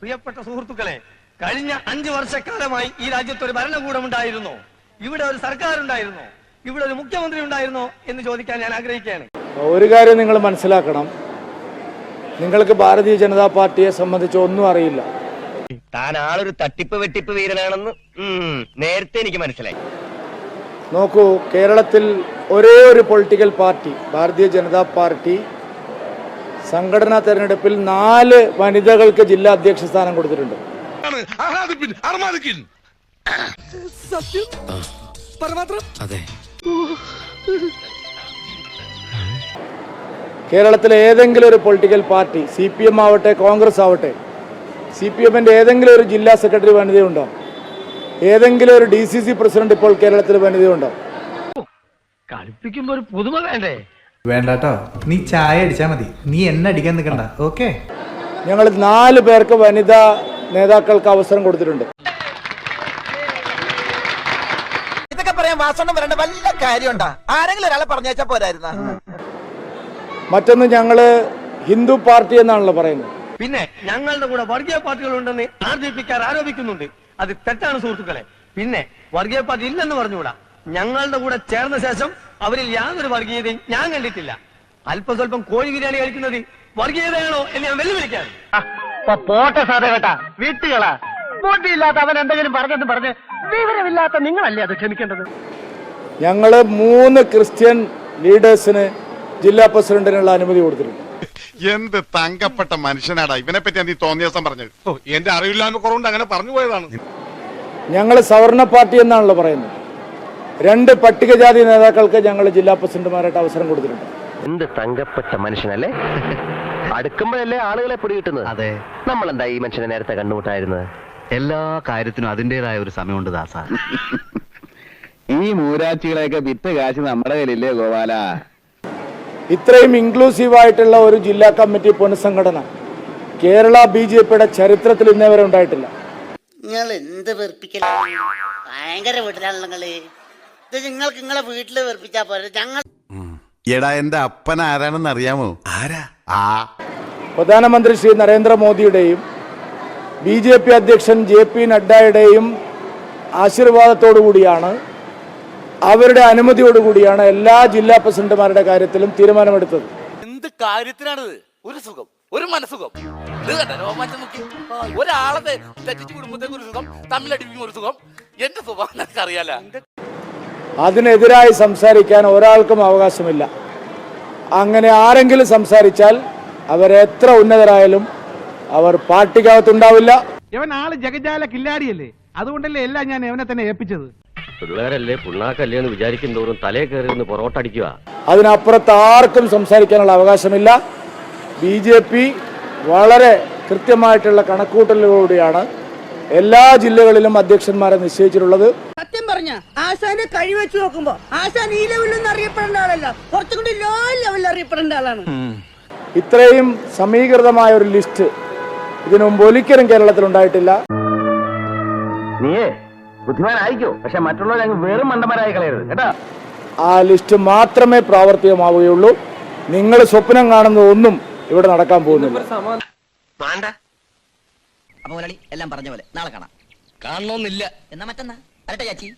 പ്രിയപ്പെട്ട സുഹൃത്തുക്കളെ, കഴിഞ്ഞ 5 വർഷക്കാലമായി ഈ രാജ്യത്ത് ഒരു ഭരണകൂടം ഉണ്ടായിരുന്നോ? ഇവിടെ ഒരു സർക്കാർ ഉണ്ടായിരുന്നോ? ഇവിടെ ഒരു മുഖ്യമന്ത്രി ഉണ്ടായിരുന്നോ എന്ന് ചോദിക്കാൻ ഞാൻ ആഗ്രഹിക്കുകയാണ്. ഒരു കാര്യം നിങ്ങൾ മനസ്സിലാക്കണം, നിങ്ങൾക്ക് ഭാരതീയ ജനതാ പാർട്ടിയെ സംബന്ധിച്ച് ഒന്നും അറിയില്ല. താൻ ആളൊരു തട്ടിപ്പ് വെട്ടിപ്പ് വീരനാണെന്ന് നേരത്തെ എനിക്ക് മനസ്സിലായി. നോക്കൂ, കേരളത്തിൽ ഒരേ ഒരു political party, Bharatiya Janata party, സംഘടനാ തെരഞ്ഞെടുപ്പിൽ 4 വനിതകൾക്ക് ജില്ലാ അധ്യക്ഷ സ്ഥാനം കൊടുത്തിട്ടുണ്ട്. കേരളത്തിലെ ഏതെങ്കിലും ഒരു പൊളിറ്റിക്കൽ പാർട്ടി, CPM ആവട്ടെ കോൺഗ്രസ് ആവട്ടെ, CPMന്റെ ഏതെങ്കിലും ഒരു ജില്ലാ സെക്രട്ടറി വനിതയുണ്ടോ? ഏതെങ്കിലും ഒരു DCC പ്രസിഡന്റ് ഇപ്പോൾ കേരളത്തിൽ വനിതയുണ്ടോ? കളിപ്പിക്കുമ്പോ ഒരു പുതുമ വേണ്ടേ? വേണ്ടട്ടോ, നീ ചായ അടിച്ചാ മതി, നീ എന്നെ അടിക്കാൻ നിൽക്കണ്ട. ഓക്കെ, ഞങ്ങൾ 4 പേർക്ക് വനിതാ നേതാക്കൾക്ക് അവസരം കൊടുത്തിട്ടുണ്ട്. ഇതൊക്കെ പറയാൻ വാസണം വരേണ്ട വല്ല കാര്യമുണ്ടാ? ആരെങ്കിലും ഒരാളെ പറഞ്ഞാച്ചാ പോരായിരുന്ന? മറ്റൊന്ന്, ഞങ്ങള് ഹിന്ദു പാർട്ടി എന്നാണല്ലോ പറയുന്നത്. പിന്നെ ഞങ്ങളുടെ കൂടെ വർഗീയ പാർട്ടികൾ ഉണ്ടെന്ന് RJPക്കാർ ആരോപിക്കുന്നുണ്ട്. അത് തെറ്റാണ് സുഹൃത്തുക്കളെ. പിന്നെ വർഗീയ പാർട്ടി ഇല്ലെന്ന് പറഞ്ഞുകൂടാ. ഞങ്ങളുടെ കൂടെ ചേർന്ന ശേഷം അവരിൽ യാതൊരു വർഗീയതയും ഞാൻ കണ്ടിട്ടില്ല. അല്പം സ്വല്പം കോഴി ബിരിയാണി കഴിക്കുന്നത് വർഗീയതയാണോ എന്ന് ഞാൻ വെല്ലുവിളിക്കാറ്. പോട്ടെ സാറേ കേട്ടാ, വീട്ടുകളാ ബോട്ടിയില്ലാത്ത അവൻ എന്തെങ്കിലും പറഞ്ഞെന്ന് പറഞ്ഞ് വിവരമില്ലാത്ത നിങ്ങളല്ലേ അത് ക്ഷമിക്കേണ്ടത്. ഞങ്ങള് 3 ക്രിസ്ത്യൻ ലീഡേഴ്സിന് ജില്ലാ പ്രസിഡന്റിനുള്ള അനുമതി കൊടുത്തിട്ടുണ്ട്. എന്ത് തങ്കപ്പെട്ട മനുഷ്യനാടാ ഇവനെ പറ്റി നീ തോന്നിയ ദിവസം പറഞ്ഞത്. എന്റെ അറിവില്ലായ്മ കുറവുണ്ട് അങ്ങനെ പറഞ്ഞു പോയതാണ്. ഞങ്ങൾ സവർണ പാർട്ടി എന്നാണല്ലോ പറയുന്നത്. 2 പട്ടികജാതി നേതാക്കൾക്ക് ഞങ്ങൾ ജില്ലാ പ്രസിഡന്റുമാരായിട്ട് അവസരം കൊടുത്തിട്ടുണ്ട്. എന്ത് തങ്കപ്പെട്ട മനുഷ്യനല്ലേ. അടുക്കുമ്പോഴല്ലേ ആളുകളെ പിടികിട്ടുന്നത്. അതെ, നമ്മളെന്താ ഈ മനുഷ്യനെ നേരത്തെ കണ്ടുമുട്ടായിരുന്നത്? എല്ലാ കാര്യത്തിനും അതിൻ്റെതായ ഒരു സമയമുണ്ട് ദാസ. ഈ മൂരാച്ചികളെയൊക്കെ വിറ്റ് കാശ് നമ്മുടെ കയ്യിലില്ലേ ഗോപാല? ഇത്രയും ഇൻക്ലൂസീവായിട്ടുള്ള ഒരു ജില്ലാ കമ്മിറ്റി പുനഃസംഘടന കേരള BJPയുടെ ചരിത്രത്തിൽ ഇന്നേ വരെ ഉണ്ടായിട്ടില്ല. നിങ്ങൾ എന്ത് വെറുപ്പിക്കലാണ്? ഭയങ്കര വീട്ടിലാണല്ലോ നിങ്ങള്. ഇത് നിങ്ങൾക്ക് നിങ്ങളെ വീട്ടില് വെറുപ്പിച്ചാ പോലെ. ഞങ്ങൾ എടാ എന്റെ അപ്പൻ ആരാണെന്ന് അറിയാമോ? ആരാ? പ്രധാനമന്ത്രി ശ്രീ നരേന്ദ്രമോദിയുടെയും BJP അധ്യക്ഷൻ JP നഡ്ഡയുടെയും ആശീർവാദത്തോടു കൂടിയാണ്, അവരുടെ അനുമതിയോടുകൂടിയാണ് എല്ലാ ജില്ലാ പ്രസിഡന്റുമാരുടെ കാര്യത്തിലും തീരുമാനമെടുത്തത്. എന്ത് കാര്യത്തിനാണിത്? ഒരു സുഖം, ഒരു മനസുഖം. ഒരാളെ തെറ്റിച്ച് കുടുംബത്തേക്ക് ഒരു സുഖം, തമ്മിലടിപ്പിക്കും ഒരു സുഖം. എന്റെ സ്വഭാവം എനിക്ക് അറിയാല. അതിനെതിരായി സംസാരിക്കാൻ ഒരാൾക്കും അവകാശമില്ല. അങ്ങനെ ആരെങ്കിലും സംസാരിച്ചാൽ അവരെത്ര ഉന്നതരായാലും അവർ പാർട്ടിക്കകത്തുണ്ടാവില്ല. ഇവൻ ആള് ജഗജാല കില്ലാടിയല്ലേ, അതുകൊണ്ടല്ലേ എല്ലാം ഞാൻ ഇവനെ തന്നെ ഏൽപ്പിച്ചത്. പിള്ളേരല്ലേ പുണ്ണാക്കല്ലേ എന്ന് വിചാരിക്കും തോറും തലേ കയറി പൊറോട്ടടിക്കുക. അതിനപ്പുറത്ത് ആർക്കും സംസാരിക്കാനുള്ള അവകാശമില്ല. BJP വളരെ കൃത്യമായിട്ടുള്ള കണക്കൂട്ടലുകളോടെയാണ് എല്ലാ ജില്ലകളിലും അധ്യക്ഷന്മാരെ നിശ്ചയിച്ചിട്ടുള്ളത്. സത്യം പറഞ്ഞ ആശാനെ കഴിവെച്ച് നോക്കുമ്പോ ആശാൻ ഈ ലെവലിലൊന്നും അറിയപ്പെടേണ്ട ആളല്ല, കുറച്ചും കൂടി ലോ ലെവലിൽ അറിയപ്പെടേണ്ട ആളാണ്. ഇത്രയും സമീകൃതമായ ഒരു ലിസ്റ്റ് ഇതിനു മുമ്പ് ഒരിക്കലും കേരളത്തിൽ ഉണ്ടായിട്ടില്ല. നീയേ ബുദ്ധിമാനായിക്കോ, പക്ഷെ മറ്റുള്ളവരെ അങ്ങ് വെറും മണ്ടന്മാരായി കളയരുത് കേട്ടാ. ആ ലിസ്റ്റ് മാത്രമേ പ്രാവർത്തികമാവുകയുള്ളൂ. നിങ്ങൾ സ്വപ്നം കാണുന്നതൊന്നും ഇവിടെ നടക്കാൻ പോകുന്നില്ല. അപ്പൊ മുരളി എല്ലാം പറഞ്ഞ പോലെ നാളെ കാണാം. കാണണമെന്നില്ല. എന്നാ മറ്റന്നാ വരട്ടെ ചാച്ചി.